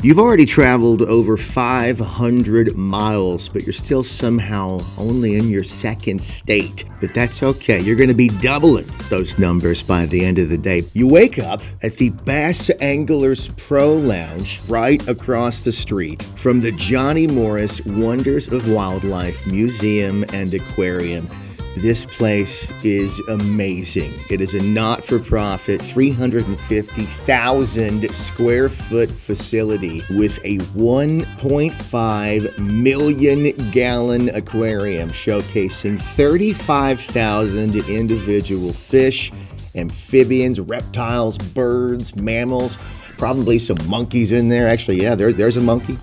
You've already traveled over 500 miles, but you're still somehow only in your second state. But that's okay. You're going to be doubling those numbers by the end of the day. You wake up at the Bass Anglers Pro Lounge right across the street from the Johnny Morris Wonders of Wildlife Museum and Aquarium. This place is amazing. It is a not-for-profit 350,000 square foot facility with a 1.5 million gallon aquarium showcasing 35,000 individual fish, amphibians, reptiles, birds, mammals, probably some monkeys in there. Actually, yeah, there's a monkey.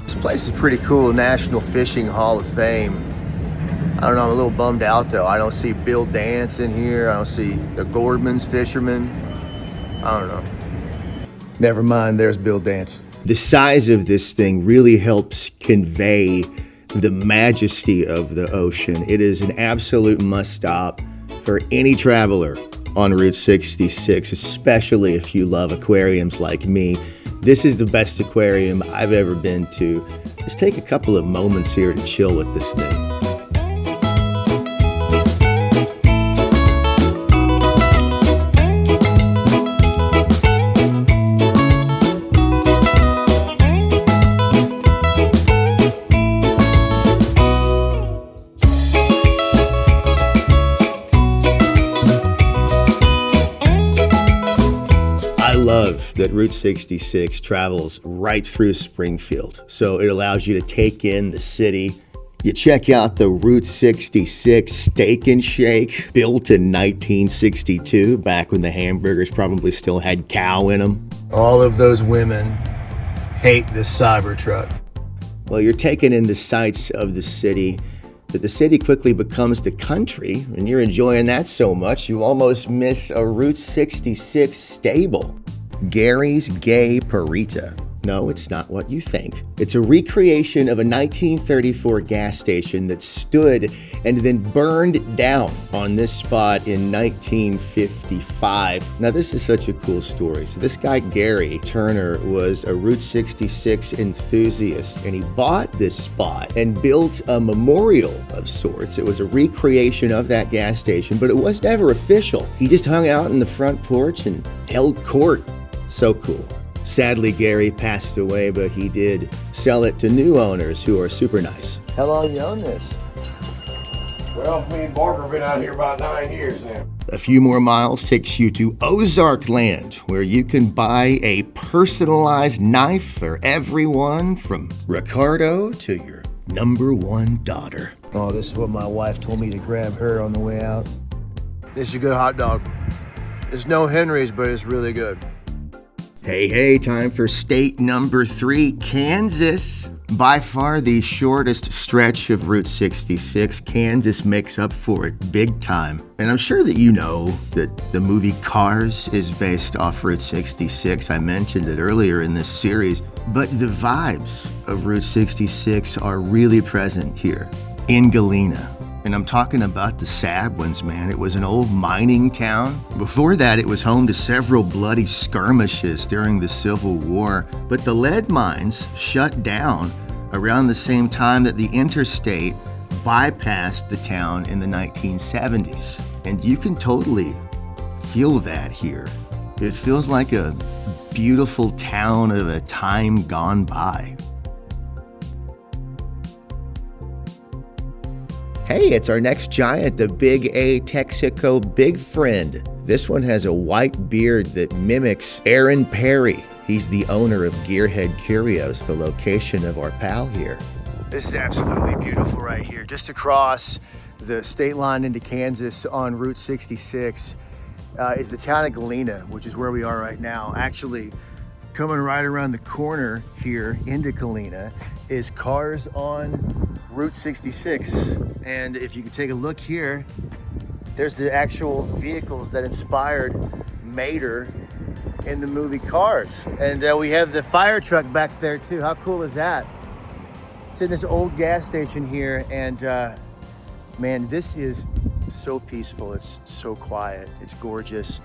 This place is pretty cool. National Fishing Hall of Fame. I don't know, I'm a little bummed out though. I don't see Bill Dance in here. I don't see the Gordman's fishermen. I don't know. Never mind, there's Bill Dance. The size of this thing really helps convey the majesty of the ocean. It is an absolute must-stop for any traveler on Route 66, especially if you love aquariums like me. This is the best aquarium I've ever been to. Just take a couple of moments here to chill with this thing. That Route 66 travels right through Springfield, so it allows you to take in the city. You check out the Route 66 Steak and Shake, built in 1962, back when the hamburgers probably still had cow in them. All of those women hate this Cybertruck. Well, you're taking in the sights of the city, but the city quickly becomes the country, and you're enjoying that so much you almost miss a Route 66 stable. Gary's Gay Parita. No, it's not what you think. It's a recreation of a 1934 gas station that stood and then burned down on this spot in 1955. Now, this is such a cool story. So this guy, Gary Turner, was a Route 66 enthusiast, and he bought this spot and built a memorial of sorts. It was a recreation of that gas station, but it was never official. He just hung out in the front porch and held court. So cool. Sadly, Gary passed away, but he did sell it to new owners who are super nice. How long you own this? Well, me and Barbara have been out here about 9 years now. A few more miles takes you to Ozark Land, where you can buy a personalized knife for everyone from Ricardo to your #1 daughter. Oh, this is what my wife told me to grab her on the way out. This is a good hot dog. It's no Henry's, but it's really good. Hey, time for state number 3, Kansas. By far the shortest stretch of Route 66, Kansas makes up for it big time. And I'm sure that you know that the movie Cars is based off Route 66. I mentioned it earlier in this series, but the vibes of Route 66 are really present here in Galena. And I'm talking about the sad ones, man. It was an old mining town. Before that, it was home to several bloody skirmishes during the Civil War. But the lead mines shut down around the same time that the interstate bypassed the town in the 1970s. And you can totally feel that here. It feels like a beautiful town of a time gone by. Hey, it's our next giant, the Big A Texaco Big Friend. This one has a white beard that mimics Aaron Perry. He's the owner of Gearhead Curios, the location of our pal here. This is absolutely beautiful right here. Just across the state line into Kansas on Route 66 is the town of Galena, which is where we are right now. Actually, coming right around the corner here into Galena is Cars on Route 66. And if you can take a look here, there's the actual vehicles that inspired Mater in the movie Cars. And we have the fire truck back there too. How cool is that? It's in this old gas station here, and man, this is so peaceful. It's so quiet. It's gorgeous.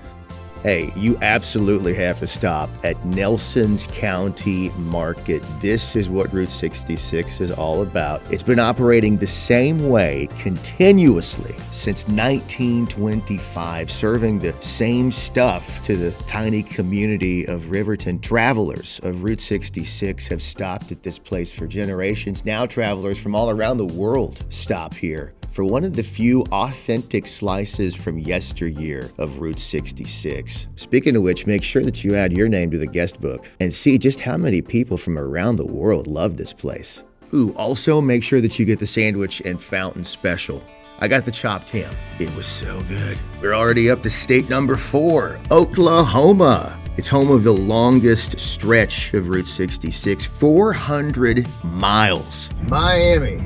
Hey, you absolutely have to stop at Nelson's County Market. This is what Route 66 is all about. It's been operating the same way continuously since 1925, serving the same stuff to the tiny community of Riverton. Travelers of Route 66 have stopped at this place for generations. Now travelers from all around the world stop here for one of the few authentic slices from yesteryear of Route 66. Speaking of which, make sure that you add your name to the guest book and see just how many people from around the world love this place. Ooh, also make sure that you get the sandwich and fountain special. I got the chopped ham. It was so good. We're already up to state number 4, Oklahoma. It's home of the longest stretch of Route 66, 400 miles. Miami.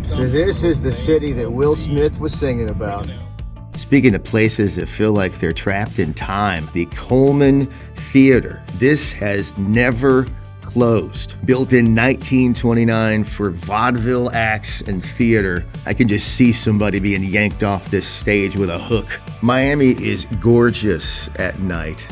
So this is the city that Will Smith was singing about. Speaking of places that feel like they're trapped in time, the Coleman Theater. This has never closed. Built in 1929 for vaudeville acts and theater. I can just see somebody being yanked off this stage with a hook. Miami is gorgeous at night.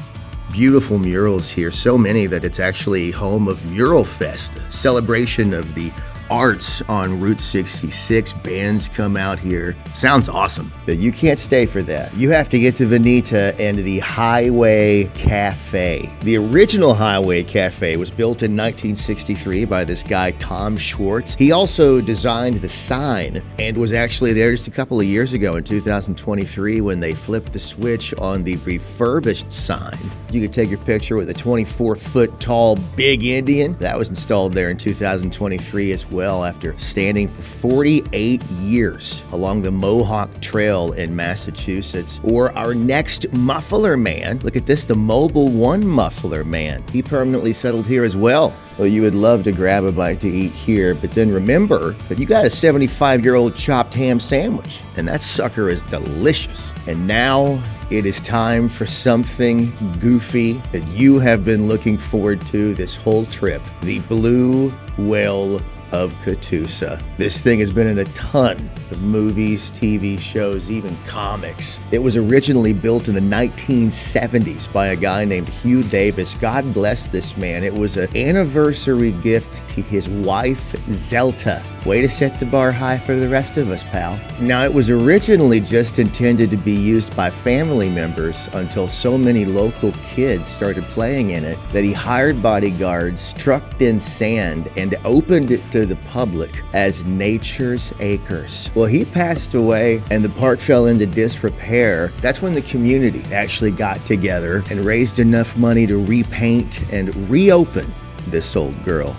Beautiful murals here, so many that it's actually home of Mural Fest, a celebration of the arts on Route 66. Bands come out here. Sounds awesome. But you can't stay for that. You have to get to Veneta and the Highway Cafe. The original Highway Cafe was built in 1963 by this guy, Tom Schwartz. He also designed the sign and was actually there just a couple of years ago in 2023 when they flipped the switch on the refurbished sign. You could take your picture with a 24-foot tall big Indian. That was installed there in 2023 as well, after standing for 48 years along the Mohawk Trail in Massachusetts. Or our next muffler man, look at this, the Mobile One muffler man. He permanently settled here as well. Well, you would love to grab a bite to eat here, but then remember that you got a 75-year-old chopped ham sandwich, and that sucker is delicious. And now it is time for something goofy that you have been looking forward to this whole trip, the Blue Whale of Catoosa. This thing has been in a ton of movies, TV shows, even comics. It was originally built in the 1970s by a guy named Hugh Davis. God bless this man. It was an anniversary gift to his wife, Zelta. Way to set the bar high for the rest of us, pal. Now, it was originally just intended to be used by family members until so many local kids started playing in it that he hired bodyguards, trucked in sand, and opened it to the public as Nature's Acres. Well, he passed away and the park fell into disrepair. That's when the community actually got together and raised enough money to repaint and reopen this old girl.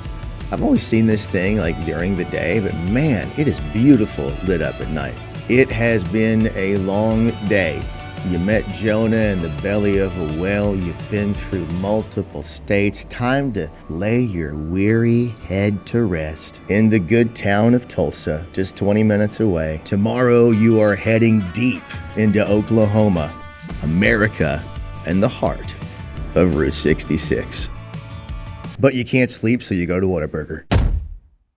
I've always seen this thing like during the day, but man, it is beautiful lit up at night. It has been a long day. You met Jonah in the belly of a whale. You've been through multiple states. Time to lay your weary head to rest in the good town of Tulsa, just 20 minutes away. Tomorrow you are heading deep into Oklahoma, America, and the heart of Route 66. But you can't sleep, so you go to Whataburger.